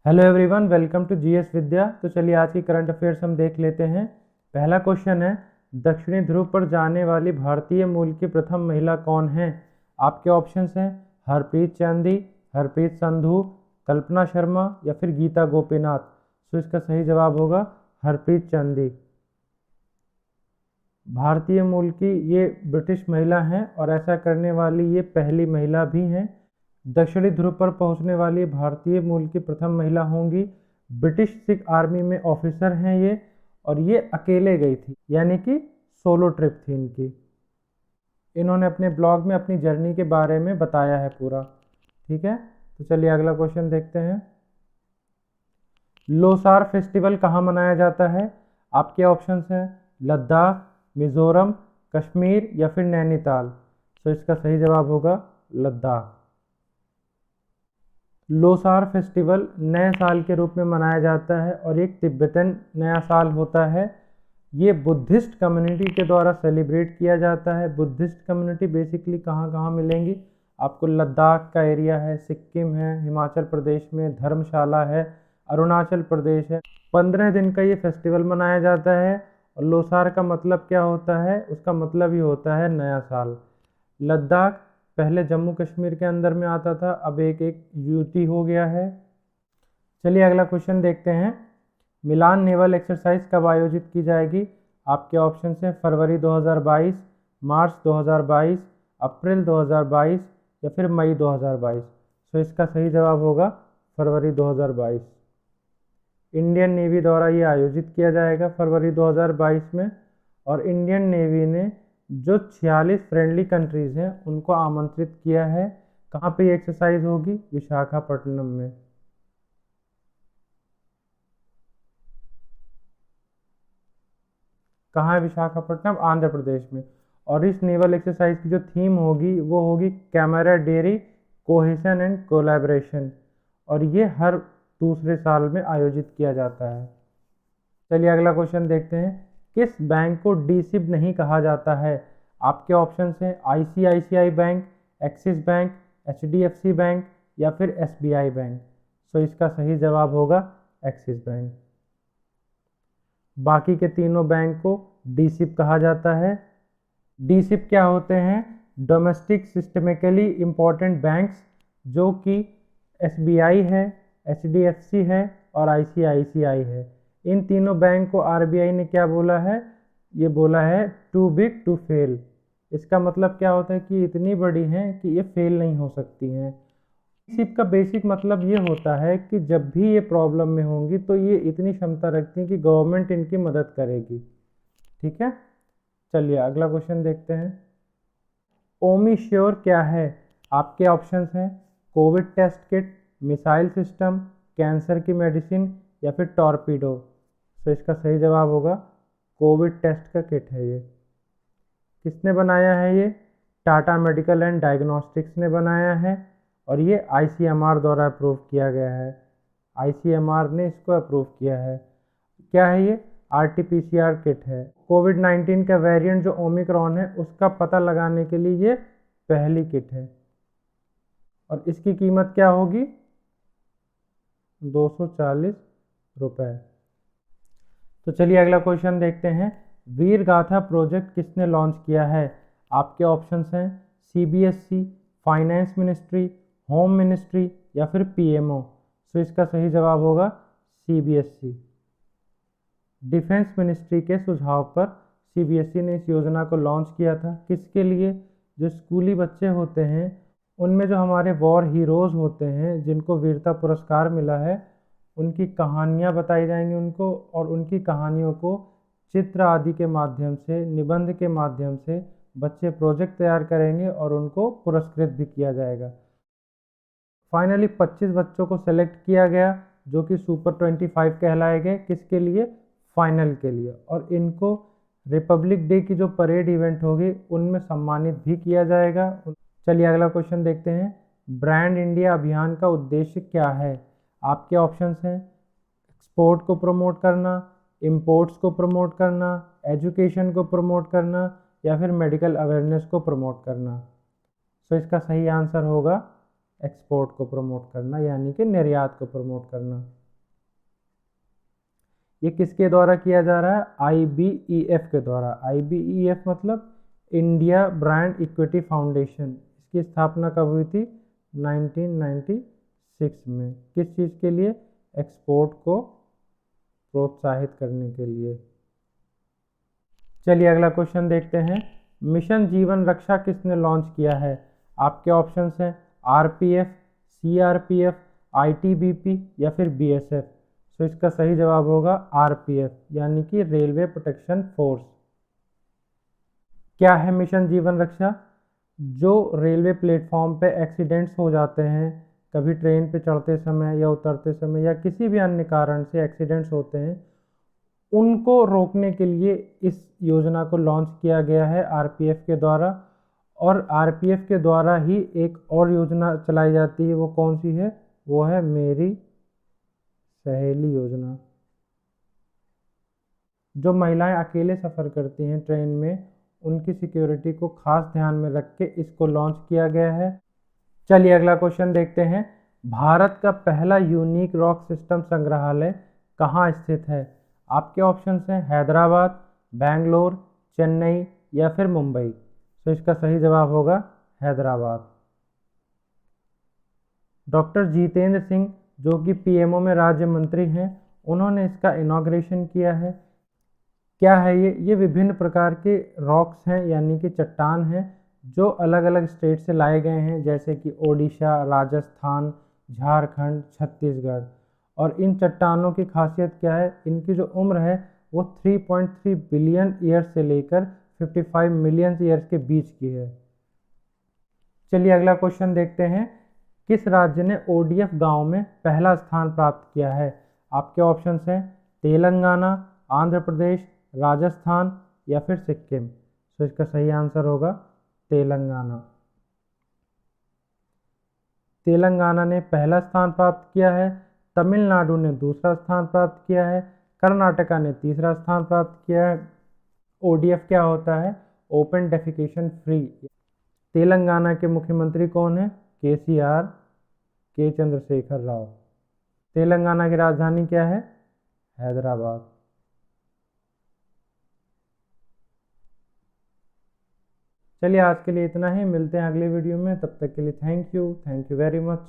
Hello everyone, welcome to GS Vidya. तो चलिए आज की करंट अफेयर्स हम देख लेते हैं। पहला क्वेश्चन है, दक्षिणी ध्रुव पर जाने वाली भारतीय मूल की प्रथम महिला कौन है? आपके ऑप्शंस हैं हरप्रीत चंदी, हरप्रीत संधू, कल्पना शर्मा या फिर गीता गोपीनाथ। तो इसका सही जवाब होगा हरप्रीत चंदी। भारतीय मूल की ये ब्रिटिश महिला हैं और ऐसा करने वाली ये पहली महिला भी हैं। दक्षिणी ध्रुव पर पहुंचने वाली भारतीय मूल की प्रथम महिला होंगी। ब्रिटिश सिख आर्मी में ऑफिसर हैं ये, और ये अकेले गई थी, यानी कि सोलो ट्रिप थी इनकी। इन्होंने अपने ब्लॉग में अपनी जर्नी के बारे में बताया है पूरा। ठीक है, तो चलिए अगला क्वेश्चन देखते हैं। लोसार फेस्टिवल कहाँ मनाया जाता है? आपके ऑप्शंस हैं लद्दाख, मिजोरम, कश्मीर या फिर नैनीताल। तो इसका सही जवाब होगा लद्दाख। लोसार फेस्टिवल नए साल के रूप में मनाया जाता है और एक तिब्बतन नया साल होता है। ये बुद्धिस्ट कम्युनिटी के द्वारा सेलिब्रेट किया जाता है। बुद्धिस्ट कम्युनिटी बेसिकली कहाँ कहाँ मिलेंगी आपको? लद्दाख का एरिया है, सिक्किम है, हिमाचल प्रदेश में धर्मशाला है, अरुणाचल प्रदेश है। 15 दिन का ये फेस्टिवल मनाया जाता है। और लोसार का मतलब क्या होता है? उसका मतलब ही होता है नया साल। लद्दाख पहले जम्मू कश्मीर के अंदर में आता था, अब एक एक यूटी हो गया है। चलिए अगला क्वेश्चन देखते हैं। मिलान नेवल एक्सरसाइज कब आयोजित की जाएगी? आपके ऑप्शन हैं फरवरी 2022, मार्च 2022, अप्रैल 2022 या फिर मई 2022। तो इसका सही जवाब होगा फरवरी 2022। इंडियन नेवी द्वारा ये आयोजित किया जाएगा फरवरी 2022 में। और इंडियन नेवी ने जो 46 फ्रेंडली कंट्रीज हैं उनको आमंत्रित किया है। कहाँ पे ये एक्सरसाइज होगी? विशाखापट्टनम में। कहाँ है विशाखापट्टनम? आंध्र प्रदेश में। और इस नेवल एक्सरसाइज की जो थीम होगी वो होगी कैमराडेरी, कोहेशन एंड कोलैबोरेशन। और ये हर दूसरे साल में आयोजित किया जाता है। चलिए अगला क्वेश्चन देखते हैं। किस बैंक को डीसिब नहीं कहा जाता है? आपके ऑप्शंस हैं ICICI bank, axis bank, HDFC bank या फिर एसबीआई बैंक। तो इसका सही जवाब होगा एक्सिस बैंक। बाकी के तीनों बैंक को डीसिब कहा जाता है। डीसिब क्या होते हैं? डोमेस्टिक सिस्टमिकली इम्पॉर्टेंट बैंक्स, जो कि एसबीआई है, एचडीएफसी है और आईसीआईसीआई है। इन तीनों बैंक को आरबीआई ने क्या बोला है? ये बोला है टू बिग टू फेल। इसका मतलब क्या होता है कि इतनी बड़ी हैं कि ये फेल नहीं हो सकती हैं। डीसिब का बेसिक मतलब ये होता है कि जब भी ये प्रॉब्लम में होंगी तो ये इतनी क्षमता रखती हैं कि गवर्नमेंट इनकी मदद करेगी। ठीक है, चलिए अगला क्वेश्चन देखते हैं। ओमी श्योर क्या है? आपके ऑप्शंस हैं COVID test kit, missile system, cancer की मेडिसिन या फिर टॉर्पीडो। तो इसका सही जवाब होगा कोविड टेस्ट का किट है ये। किसने बनाया है ये? टाटा मेडिकल एंड डायग्नोस्टिक्स ने बनाया है और ये आईसीएमआर द्वारा अप्रूव किया गया है। आईसीएमआर ने इसको अप्रूव किया है। क्या है ये? आरटीपीसीआर किट है। कोविड-19 का वेरिएंट जो ओमिक्रॉन है उसका पता लगाने के लिए ये पहली किट है। और इसकी कीमत क्या होगी? 240 रुपये। तो चलिए अगला क्वेश्चन देखते हैं। वीर गाथा प्रोजेक्ट किसने लॉन्च किया है? आपके ऑप्शंस हैं CBSE, finance ministry, home ministry या फिर पीएमओ। तो इसका सही जवाब होगा सीबीएसई। डिफेंस मिनिस्ट्री के सुझाव पर सीबीएसई ने इस योजना को लॉन्च किया था। किसके लिए? जो स्कूली बच्चे होते हैं उनमें जो हमारे वॉर हीरोज़ होते हैं जिनको वीरता पुरस्कार मिला है, उनकी कहानियाँ बताई जाएंगी उनको, और उनकी कहानियों को चित्र आदि के माध्यम से, निबंध के माध्यम से बच्चे प्रोजेक्ट तैयार करेंगे और उनको पुरस्कृत भी किया जाएगा। फाइनली 25 बच्चों को सेलेक्ट किया गया जो कि सुपर 25 कहलाए गए। किसके लिए? फाइनल के लिए। और इनको रिपब्लिक डे की जो परेड इवेंट होगी उनमें सम्मानित भी किया जाएगा। चलिए अगला क्वेश्चन देखते हैं। ब्रांड इंडिया अभियान का उद्देश्य क्या है? आपके ऑप्शंस हैं एक्सपोर्ट को प्रमोट करना, इंपोर्ट्स को प्रमोट करना, एजुकेशन को प्रमोट करना या फिर मेडिकल अवेयरनेस को प्रमोट करना। तो इसका सही आंसर होगा एक्सपोर्ट को प्रमोट करना यानी कि निर्यात को प्रमोट करना। ये किसके द्वारा किया जा रहा है? IBEF के द्वारा। IBEF मतलब इंडिया ब्रांड इक्विटी फाउंडेशन। इसकी स्थापना कब हुई थी? 1996 में। किस चीज़ के लिए? एक्सपोर्ट को प्रोत्साहित करने के लिए। चलिए अगला क्वेश्चन देखते हैं। मिशन जीवन रक्षा किसने लॉन्च किया है? आपके ऑप्शंस हैं RPF, CRPF, ITBP या फिर BSF। तो इसका सही जवाब होगा RPF यानी कि रेलवे प्रोटेक्शन फोर्स। क्या है मिशन जीवन रक्षा? जो रेलवे प्लेटफॉर्म पे एक्सीडेंट्स हो जाते हैं, कभी ट्रेन पे चढ़ते समय या उतरते समय या किसी भी अन्य कारण से एक्सीडेंट्स होते हैं, उनको रोकने के लिए इस योजना को लॉन्च किया गया है RPF के द्वारा। और RPF के द्वारा ही एक और योजना चलाई जाती है, वो कौन सी है? वो है मेरी सहेली योजना। जो महिलाएं अकेले सफ़र करती हैं ट्रेन में, उनकी सिक्योरिटी को खास ध्यान में रख के इसको लॉन्च किया गया है। चलिए अगला क्वेश्चन देखते हैं। भारत का पहला यूनिक रॉक सिस्टम संग्रहालय कहाँ स्थित है? आपके ऑप्शंस हैं हैदराबाद, बेंगलोर, चेन्नई या फिर मुंबई। तो इसका सही जवाब होगा हैदराबाद। डॉक्टर जितेंद्र सिंह जो कि PMO में राज्य मंत्री हैं, उन्होंने इसका इनॉग्रेशन किया है। क्या है ये? ये विभिन्न प्रकार के रॉक्स हैं यानी कि चट्टान हैं जो अलग अलग स्टेट से लाए गए हैं, जैसे कि ओडिशा, राजस्थान, झारखंड, छत्तीसगढ़। और इन चट्टानों की खासियत क्या है? इनकी जो उम्र है वो 3.3 बिलियन ईयर्स से लेकर 55 मिलियन ईयर्स के बीच की है। चलिए अगला क्वेश्चन देखते हैं। किस राज्य ने ODF गांव में पहला स्थान प्राप्त किया है? आपके ऑप्शंस हैं तेलंगाना, आंध्र प्रदेश, राजस्थान या फिर सिक्किम। तो इसका सही आंसर होगा तेलंगाना। तेलंगाना ने पहला स्थान प्राप्त किया है, तमिलनाडु ने दूसरा स्थान प्राप्त किया है, कर्नाटका ने तीसरा स्थान प्राप्त किया है। ODF क्या होता है? Open defecation free. तेलंगाना के मुख्यमंत्री कौन है? K चंद्रशेखर राव। तेलंगाना की राजधानी क्या है? हैदराबाद। चलिए आज के लिए इतना ही, मिलते हैं अगले वीडियो में। तब तक के लिए थैंक यू वेरी मच।